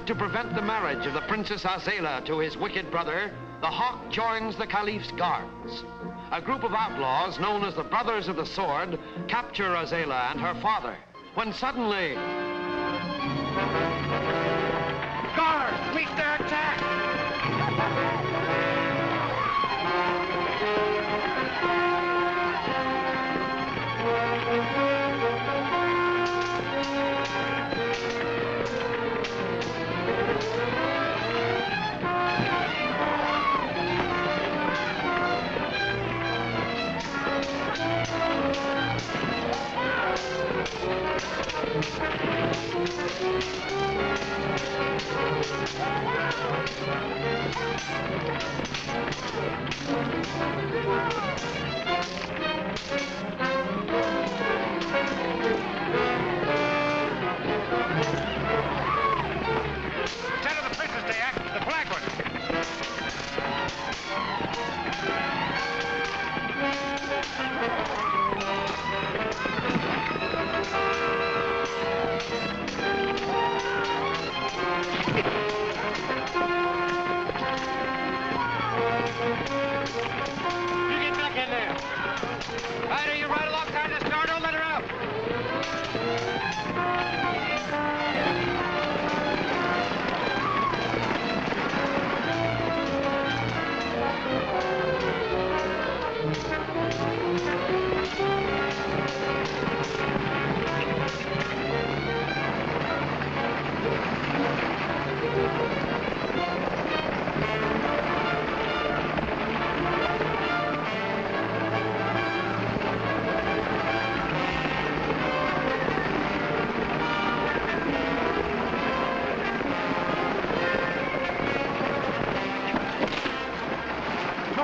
effort to prevent the marriage of the Princess Azela to his wicked brother, the Hawk joins the Caliph's guards. A group of outlaws known as the Brothers of the Sword capture Azela and her father, when suddenly... Guards, meet their attack!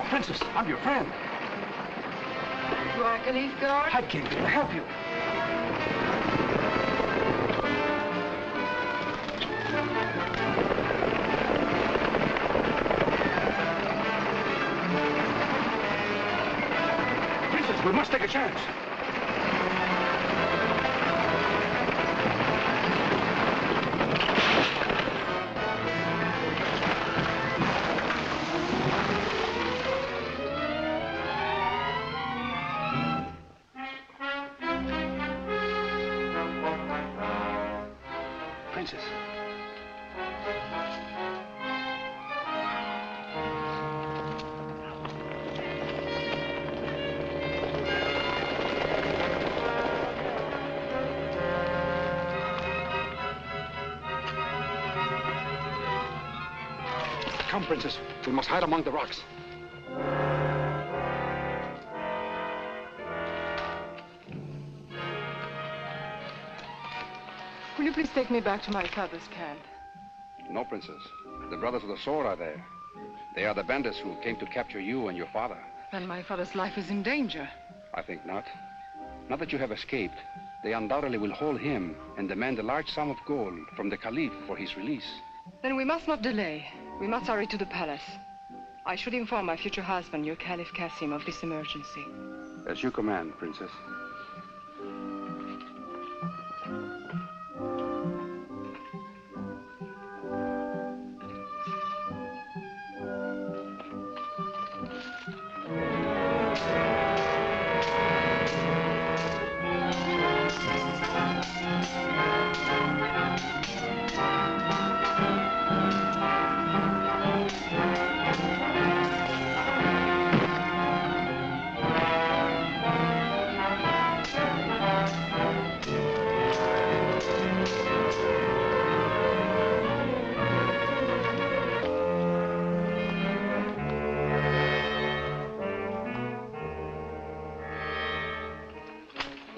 Princess, I'm your friend. You are Caliph guard? I came here to help you. Princess, we must take a chance. Princess. Come, Princess. We must hide among the rocks. Will you please take me back to my father's camp? No, Princess. The Brothers of the Sword are there. They are the bandits who came to capture you and your father. Then my father's life is in danger. I think not. Now that you have escaped, they undoubtedly will hold him and demand a large sum of gold from the Caliph for his release. Then we must not delay. We must hurry to the palace. I should inform my future husband, your Caliph Qasim, of this emergency. As you command, Princess.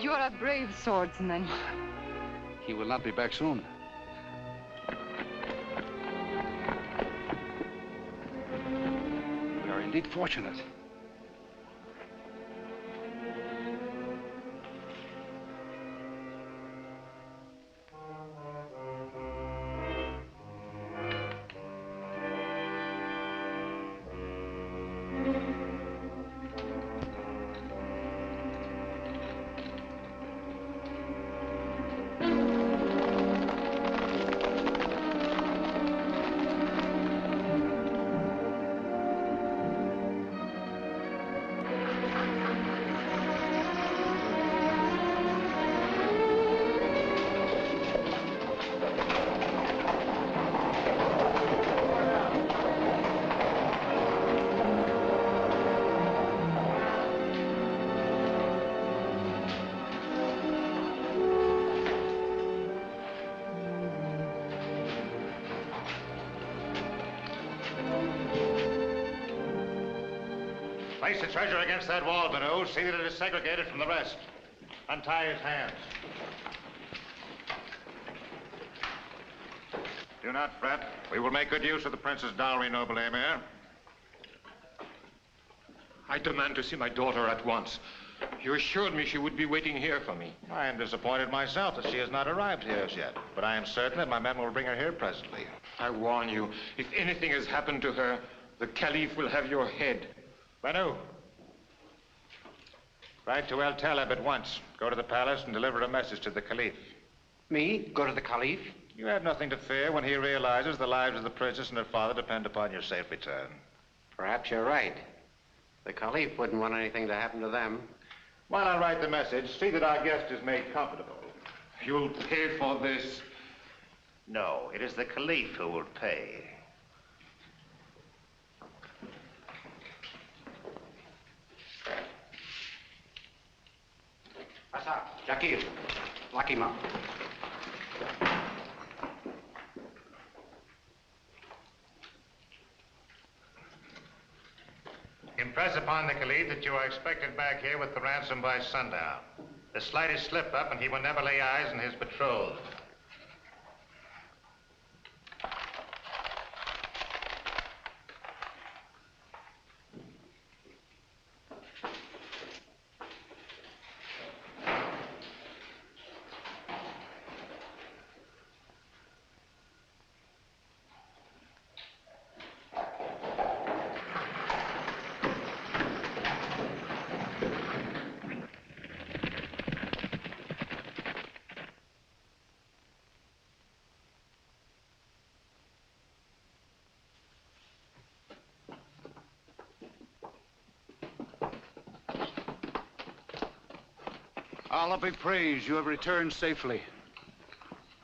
You are a brave swordsman. He will not be back soon. We are indeed fortunate. Place the treasure against that wall, Banu. See that it is segregated from the rest. Untie his hands. Do not fret. We will make good use of the prince's dowry, noble Emir. I demand to see my daughter at once. You assured me she would be waiting here for me. I am disappointed myself that she has not arrived here as yet, but I am certain that my men will bring her here presently. I warn you, if anything has happened to her, the Caliph will have your head. Banu, write to El Taleb at once. Go to the palace and deliver a message to the Caliph. Me? Go to the Caliph? You have nothing to fear when he realizes the lives of the princess and her father depend upon your safe return. Perhaps you're right. The Caliph wouldn't want anything to happen to them. While I write the message, see that our guest is made comfortable. You'll pay for this. No, it is the Caliph who will pay. Asa, Jakir, lock him up. Impress upon the Caliph that you are expected back here with the ransom by sundown. The slightest slip-up and he will never lay eyes on his betrothed. Allah be praised, you have returned safely.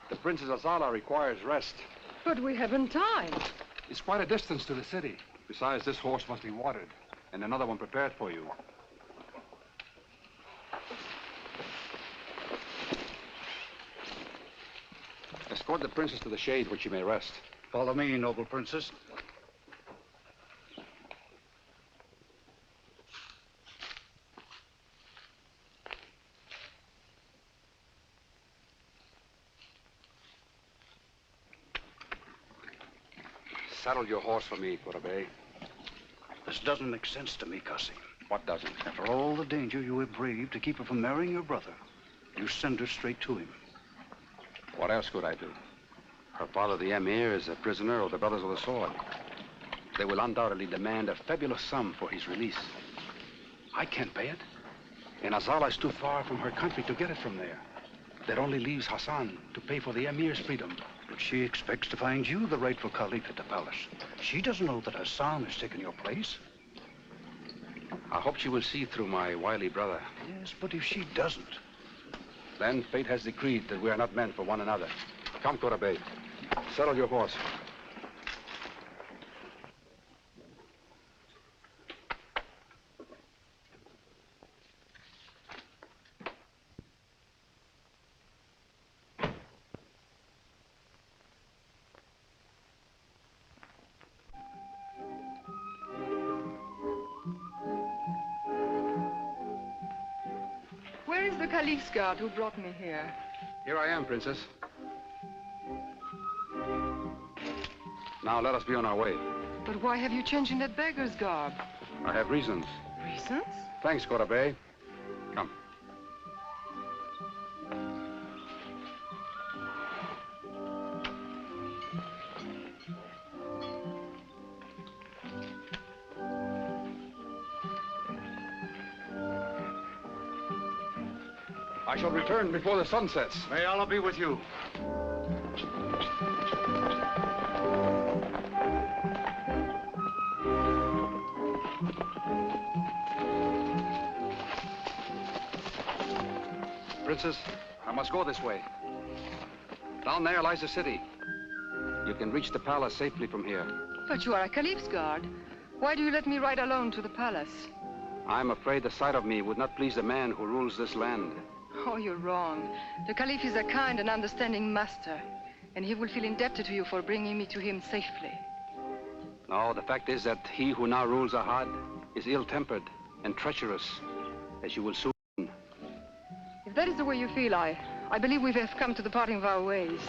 The Princess Azala requires rest. But we haven't time. It's quite a distance to the city. Besides, this horse must be watered, and another one prepared for you. Escort the princess to the shade where she may rest. Follow me, noble princess. Saddle your horse for me, Korabe. This doesn't make sense to me, Cassim. What doesn't? After all the danger you have braved to keep her from marrying your brother, you send her straight to him. What else could I do? Her father, the Emir, is a prisoner of the Brothers of the Sword. They will undoubtedly demand a fabulous sum for his release. I can't pay it. And Azala is too far from her country to get it from there. That only leaves Hassan to pay for the Emir's freedom. But she expects to find you the rightful Caliph at the palace. She doesn't know that Hassan has taken your place. I hope she will see through my wily brother. Yes, but if she doesn't... Then fate has decreed that we are not meant for one another. Come, Korabe. Saddle your horse. Where is the Caliph's guard who brought me here? Here I am, Princess. Now let us be on our way. But why have you changed in that beggar's garb? I have reasons. Reasons? Thanks, Korabe. Come. I shall return before the sun sets. May Allah be with you. Princess, I must go this way. Down there lies the city. You can reach the palace safely from here. But you are a Caliph's guard. Why do you let me ride alone to the palace? I'm afraid the sight of me would not please the man who rules this land. Oh, you're wrong. The Caliph is a kind and understanding master, and he will feel indebted to you for bringing me to him safely. No, the fact is that he who now rules Ahad is ill-tempered and treacherous, as you will soon. If that is the way you feel, I believe we have come to the parting of our ways.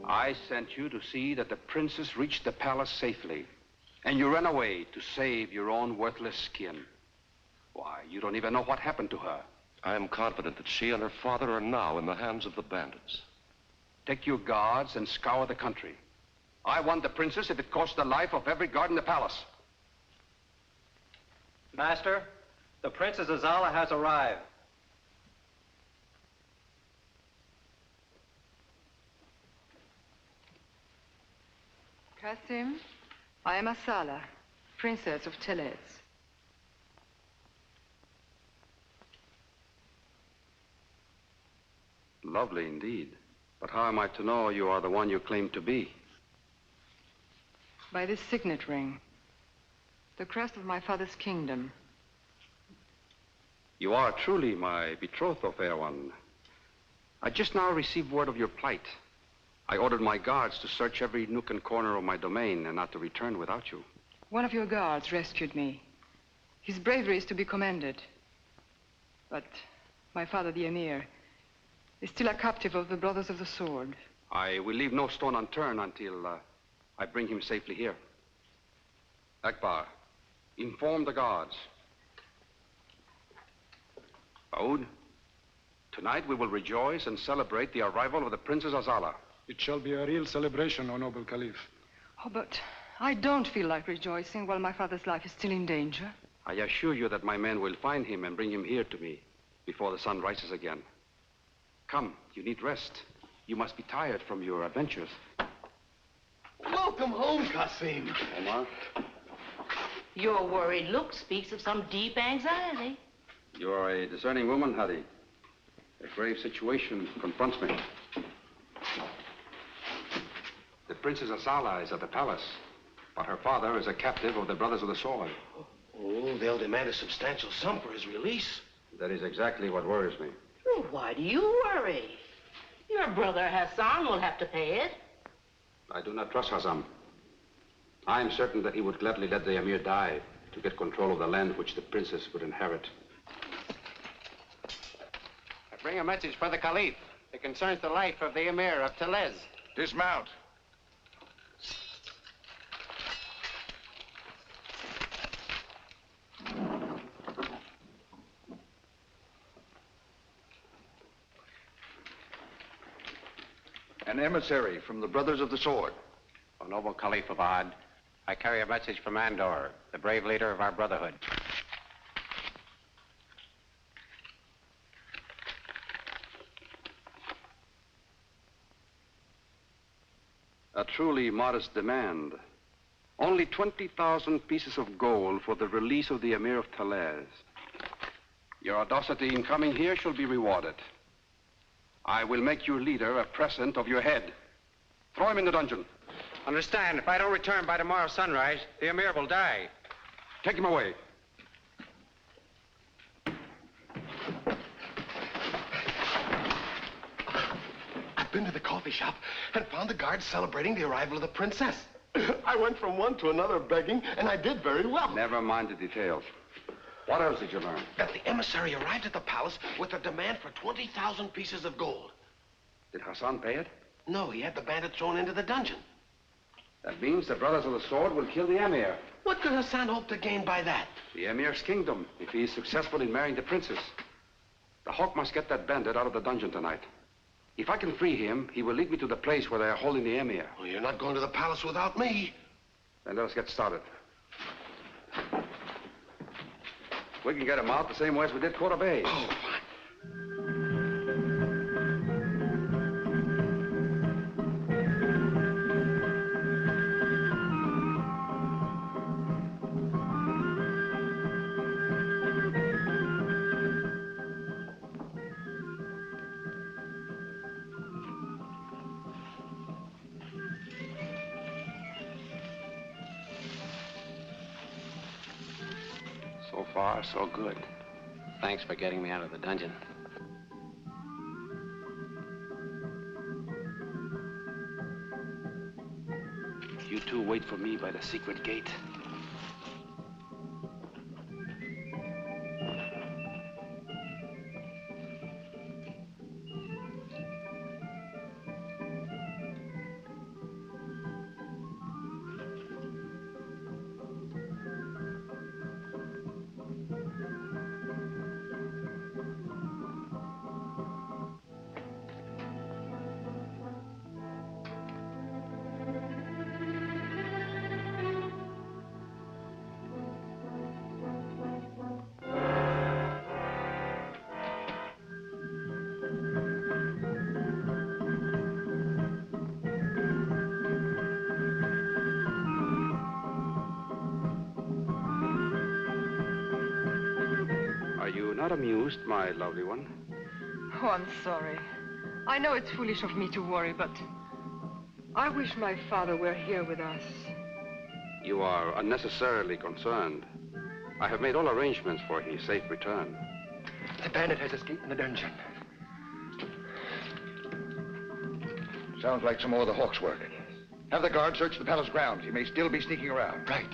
I sent you to see that the princess reached the palace safely, and you ran away to save your own worthless skin. Why, you don't even know what happened to her. I am confident that she and her father are now in the hands of the bandits. Take your guards and scour the country. I want the princess if it costs the life of every guard in the palace. Master, the Princess Azala has arrived. Qasim, I am Asala, Princess of Telez. Lovely indeed. But how am I to know you are the one you claim to be? By this signet ring, the crest of my father's kingdom. You are truly my betrothed, O fair one. I just now received word of your plight. I ordered my guards to search every nook and corner of my domain and not to return without you. One of your guards rescued me. His bravery is to be commended. But my father, the Emir, is still a captive of the Brothers of the Sword. I will leave no stone unturned until I bring him safely here. Akbar, inform the guards. Aoud, tonight we will rejoice and celebrate the arrival of the Princess Azala. It shall be a real celebration, O noble Caliph. Oh, but I don't feel like rejoicing while my father's life is still in danger. I assure you that my men will find him and bring him here to me before the sun rises again. Come, you need rest. You must be tired from your adventures. Welcome home, Qasim. Omar, Your worried look speaks of some deep anxiety. you are a discerning woman, Hadi. A grave situation confronts me. The Princess Azala is at the palace, but her father is a captive of the Brothers of the Sword. Oh, they'll demand a substantial sum for his release. That is exactly what worries me. Well, why do you worry? Your brother Hassan will have to pay it. I do not trust Hazam. I am certain that he would gladly let the Emir die to get control of the land which the princess would inherit. I bring a message for the Caliph. It concerns the life of the Emir of Telez. Dismount. An emissary from the Brothers of the Sword. O noble Caliph of Ahad, I carry a message from Andor, the brave leader of our brotherhood. A truly modest demand. Only 20,000 pieces of gold for the release of the Emir of Telez. Your audacity in coming here shall be rewarded. I will make your leader a present of your head. Throw him in the dungeon. Understand, if I don't return by tomorrow sunrise, the Emir will die. Take him away. I've been to the coffee shop and found the guards celebrating the arrival of the princess. I went from one to another begging, and I did very well. Never mind the details. What else did you learn? That the emissary arrived at the palace with a demand for 20,000 pieces of gold. Did Hassan pay it? No, he had the bandit thrown into the dungeon. That means the Brothers of the Sword will kill the Emir. What could Hassan hope to gain by that? The Emir's kingdom, if he is successful in marrying the princess. The Hawk must get that bandit out of the dungeon tonight. If I can free him, he will lead me to the place where they are holding the Emir. Well, you're not going to the palace without me. Then let us get started. We can get him out the same way as we did Quarter Bay. Oh, fine. So far, so good. Thanks for getting me out of the dungeon. You two wait for me by the secret gate. Are you not amused, my lovely one? Oh, I'm sorry. I know it's foolish of me to worry, but I wish my father were here with us. You are unnecessarily concerned. I have made all arrangements for his safe return. The bandit has escaped in the dungeon. Sounds like some more of the Hawk's work. Have the guard search the palace grounds. He may still be sneaking around. Right.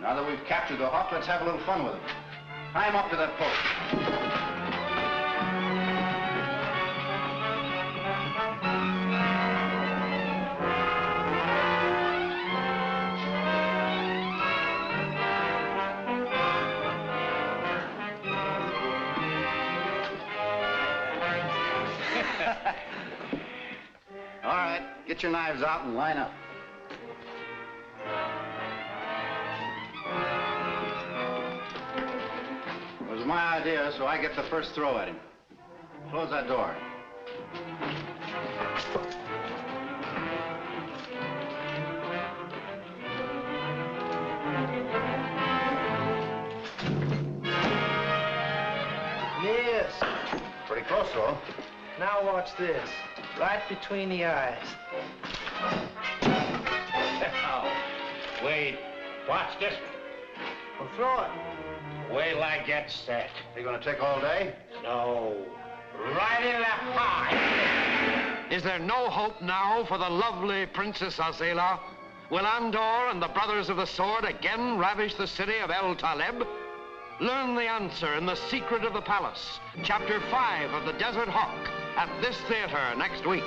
Now that we've captured the Hawk, let's have a little fun with him. Tie him up to that post. All right, get your knives out and line up. It was my idea, so I get the first throw at him. Close that door. Yes. Pretty close, though. Now watch this. Right between the eyes. Oh, wait. Watch this. Well, throw it. Wait till I get set. You gonna take all day? No. Right in the heart. Is there no hope now for the lovely Princess Azela? Will Andor and the Brothers of the Sword again ravish the city of El Taleb? Learn the answer in The Secret of the Palace, Chapter 5 of The Desert Hawk, at this theater next week.